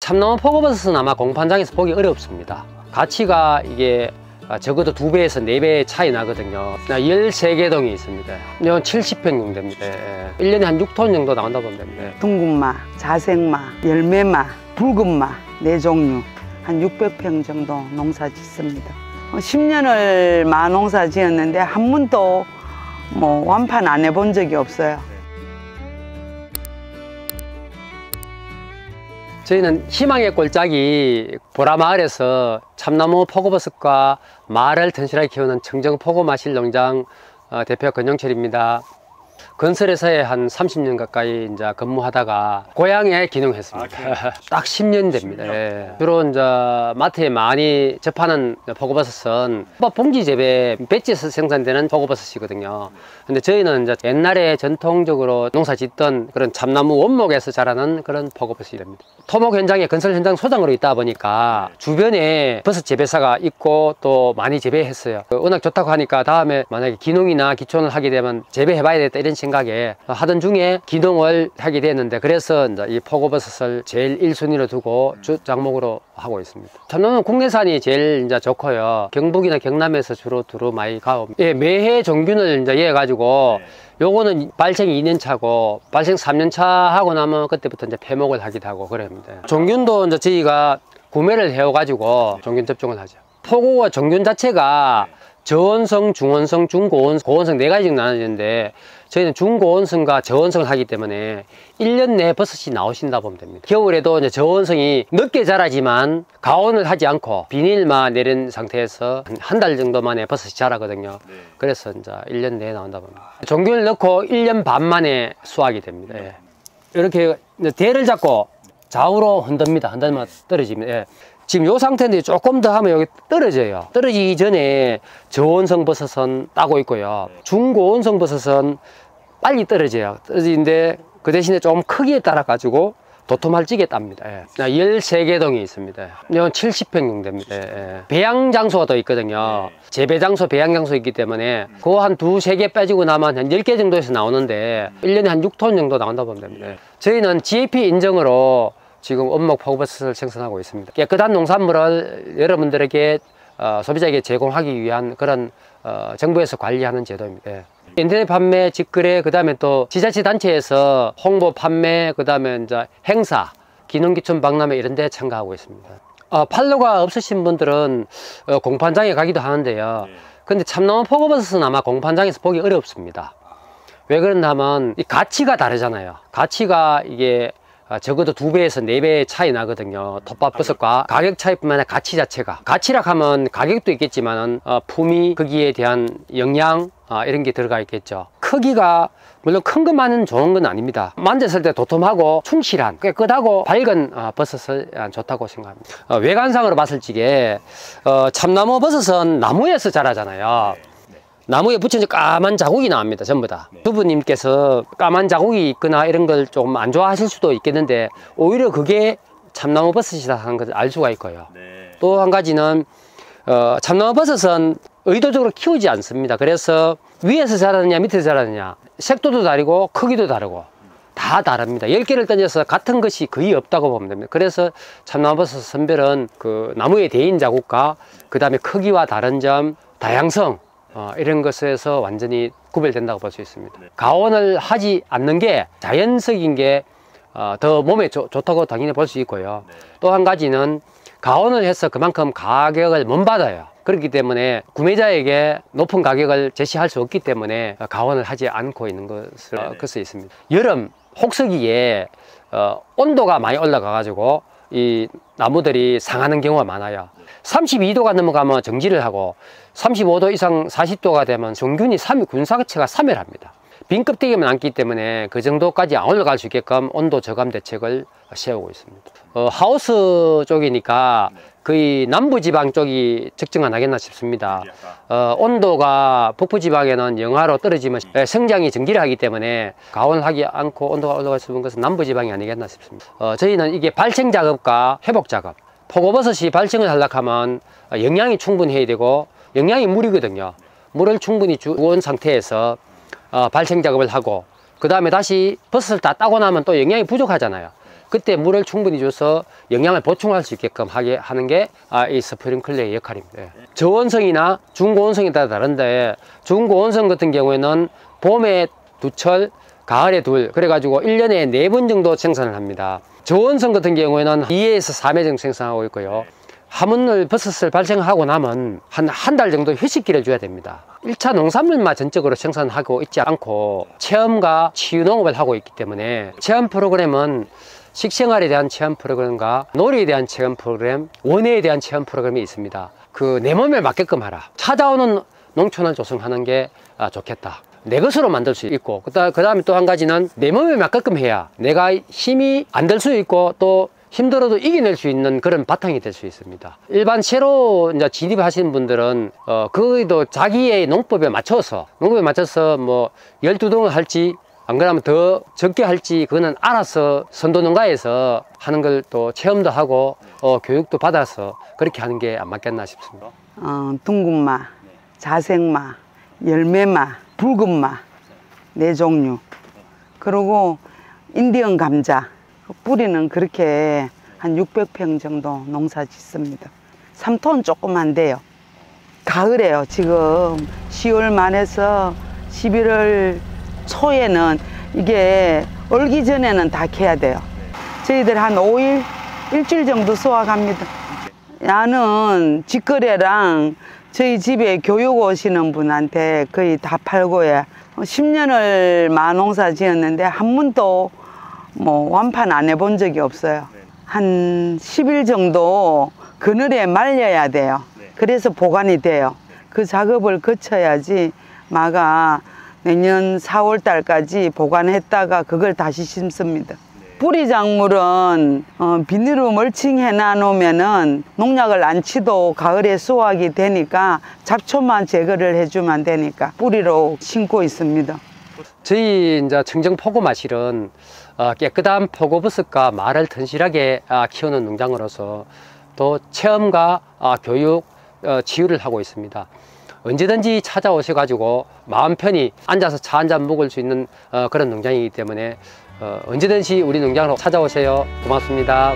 참나무 포고버섯은 아마 공판장에서 보기 어렵습니다. 가치가 이게 적어도 2배에서 4배 차이 나거든요. 13개동이 있습니다. 이건 70평 정도 됩니다. 1년에 한 6톤 정도 나온다고 보면 됩니다. 둥근마, 자생마, 열매마, 붉은마 4종류 한 600평 정도 농사 짓습니다. 10년을 마농사 지었는데 한 번도 완판 안 해본 적이 없어요. 저희는 희망의 꼴짝이 보라마을에서 참나무 포고버섯과 말을 튼실하게 키우는 청정포고마실농장 대표 권영철입니다. 건설회사에 한 30년 가까이 이제 근무하다가 고향에 귀농했습니다. 딱 10년 됩니다. 10년. 예. 주로 이제 마트에 많이 접하는 포고버섯은 봉지 재배 배지에서 생산되는 포고버섯이거든요. 근데 저희는 이제 옛날에 전통적으로 농사 짓던 그런 참나무 원목에서 자라는 그런 포고버섯이 됩니다. 토목 현장에 건설 현장 소장으로 있다 보니까 주변에 버섯 재배사가 있고 또 많이 재배했어요. 워낙 좋다고 하니까 다음에 만약에 귀농이나 기촌을 하게 되면 재배해봐야 되겠다 이런 생각에 하던 중에 귀농을 하게 됐는데, 그래서 이제 이 포고버섯을 제일 1순위로 두고 주 작목으로 하고 있습니다. 참나무는 국내산이 제일 이제 좋고요. 경북이나 경남에서 주로 많이 가고, 예, 매해 종균을 이제 해가지고 요거는 발생이 2년 차고 발생 3년 차 하고 나면 그때부터 이제 폐목을 하기도 하고 그럽니다. 종균도 이제 저희가 구매를 해가지고 종균 접종을 하죠. 포고와 종균 자체가 저온성, 중온성, 중고온, 고온성 4가지 나눠지는데 저희는 중고온성과 저온성을 하기 때문에 1년 내에 버섯이 나오신다 보면 됩니다. 겨울에도 이제 저온성이 늦게 자라지만 가온을 하지 않고 비닐만 내린 상태에서 한 달 정도 만에 버섯이 자라거든요. 그래서 이제 1년 내에 나온다 봅니다. 종균을 넣고 1년 반 만에 수확이 됩니다. 예. 이렇게 대를 잡고 좌우로 흔듭니다. 흔들면 떨어집니다. 예. 지금 이 상태인데 조금 더 하면 여기 떨어져요. 떨어지기 전에 저온성 버섯은 따고 있고요. 중고온성 버섯은 빨리 떨어져요. 떨어지는데 그 대신에 좀 크기에 따라 가지고 도톰할찌게 땁니다. 예. 13개동이 있습니다. 이건 70평 정도 됩니다. 예. 배양 장소가 더 있거든요. 재배 장소, 배양 장소 있기 때문에 그거 한 2-3개 빼지고 나면 한 10개 정도에서 나오는데 1년에 한 6톤 정도 나온다고 보면 됩니다. 저희는 GAP 인증으로 지금 원목 포고버섯을 생산하고 있습니다. 깨끗한 농산물을 여러분들에게 소비자에게 제공하기 위한 그런 정부에서 관리하는 제도입니다. 인터넷 판매, 직거래, 그 다음에 또 지자체단체에서 홍보 판매, 그 다음에 이제 행사, 기농기촌 박람회 이런 데 참가하고 있습니다. 판로가 없으신 분들은 공판장에 가기도 하는데요. 근데 참나무 포고버섯은 아마 공판장에서 보기 어렵습니다. 왜 그런가 하면 이 가치가 다르잖아요. 가치가 이게 적어도 2배에서 4배 차이 나거든요. 톱밥버섯과 가격 차이뿐만 아니라 가치 자체가, 가치라 하면 가격도 있겠지만 품위, 거기에 대한 영양 이런 게 들어가 있겠죠. 크기가 물론 큰 것만은 좋은 건 아닙니다. 만졌을 때 도톰하고 충실한, 깨끗하고 밝은 버섯을 좋다고 생각합니다. 외관상으로 봤을 적에 참나무 버섯은 나무에서 자라잖아요. 나무에 붙여서 까만 자국이 나옵니다. 전부 다. 주부님께서 까만 자국이 있거나 이런 걸 조금 안 좋아하실 수도 있겠는데 오히려 그게 참나무 버섯이다 하는 것을 알 수가 있고요. 또 한 가지는 참나무 버섯은 의도적으로 키우지 않습니다. 그래서 위에서 자라느냐 밑에서 자라느냐 색도도 다르고 크기도 다르고 다 다릅니다. 10개를 던져서 같은 것이 거의 없다고 보면 됩니다. 그래서 참나무 버섯 선별은 그 나무의 대인 자국과 그 다음에 크기와 다른 점, 다양성 이런 것에서 완전히 구별된다고 볼 수 있습니다. 가온을 하지 않는 게 자연적인 게 더 몸에 좋다고 당연히 볼 수 있고요. 또 한 가지는 가온을 해서 그만큼 가격을 못 받아요. 그렇기 때문에 구매자에게 높은 가격을 제시할 수 없기 때문에 가온을 하지 않고 있는 것을 알 수 있습니다. 여름 혹서기에 온도가 많이 올라가 가지고 이 나무들이 상하는 경우가 많아요. 32도가 넘어가면 정지를 하고 35도 이상 40도가 되면 종균이 군사체가 사멸합니다. 빈 껍데기만 남기 때문에 그 정도까지 안 올라갈 수 있게끔 온도 저감 대책을 세우고 있습니다. 하우스 쪽이니까 거의 남부지방 쪽이 적정은 하겠나 싶습니다. 온도가 북부지방에는 영하로 떨어지면 성장이 정지를 하기 때문에 가온을 하지 않고 온도가 올라갈 수 있는 것은 남부지방이 아니겠나 싶습니다. 저희는 이게 발생 작업과 회복 작업, 포고버섯이 발생을 하려고 하면 영양이 충분해야 되고, 영양이 물이거든요. 물을 충분히 주온 상태에서 발생 작업을 하고, 그 다음에 다시 버섯을 다 따고 나면 또 영양이 부족하잖아요. 그때 물을 충분히 줘서 영양을 보충할 수 있게끔 하게 하는 게 이 스프링클러의 역할입니다. 저온성이나 중고온성에 따라 다른데, 중고온성 같은 경우에는 봄에 2철, 가을에 2, 그래가지고 1년에 4번 정도 생산을 합니다. 저온성 같은 경우에는 2회에서 3회 정도 생산하고 있고요. 화분을 버섯을 발생하고 나면 한 달 정도 휴식기를 줘야 됩니다. 1차 농산물만 전적으로 생산하고 있지 않고 체험과 치유 농업을 하고 있기 때문에 체험 프로그램은 식생활에 대한 체험 프로그램과 놀이에 대한 체험 프로그램, 원예에 대한 체험 프로그램이 있습니다. 내 몸에 맞게끔 하라. 찾아오는 농촌을 조성하는 게 좋겠다. 내 것으로 만들 수 있고, 그 다음에 또 한 가지는 내 몸에 맞게끔 해야 내가 힘이 안 들 수 있고 또 힘들어도 이겨낼 수 있는 그런 바탕이 될 수 있습니다. 일반 새로 이제 진입하시는 분들은 거기도 자기의 농법에 맞춰서 뭐 12동을 할지 안 그러면 더 적게 할지 그거는 알아서 선도농가에서 하는 걸 또 체험도 하고 교육도 받아서 그렇게 하는 게 안 맞겠나 싶습니다. 둥근마, 자생마, 열매마, 붉은마 4종류, 그리고 인디언 감자 뿌리는 그렇게 한 600평 정도 농사 짓습니다. 3톤 조금 안 돼요. 가을에요. 지금 10월 말에서 11월 초에는 이게 얼기 전에는 다 캐야 돼요. 저희들 한 5일, 일주일 정도 수확합니다. 야는 직거래랑 저희 집에 교육 오시는 분한테 거의 다 팔고요. 10년을 마농사 지었는데 한 번도 뭐 완판 안 해본 적이 없어요. 한 10일 정도 그늘에 말려야 돼요. 그래서 보관이 돼요. 그 작업을 거쳐야지 마가 내년 4월 달까지 보관했다가 그걸 다시 심습니다. 뿌리 작물은 비닐로 멀칭해 놔놓으면은 농약을 안 치도 가을에 수확이 되니까 잡초만 제거를 해주면 되니까 뿌리로 심고 있습니다. 저희 이제 청정 포고마실은 깨끗한 포고버섯과 말을 튼실하게 키우는 농장으로서 또 체험과 교육, 치유를 하고 있습니다. 언제든지 찾아오셔가지고 마음 편히 앉아서 차 한 잔 먹을 수 있는 그런 농장이기 때문에 언제든지 우리 농장으로 찾아오세요. 고맙습니다.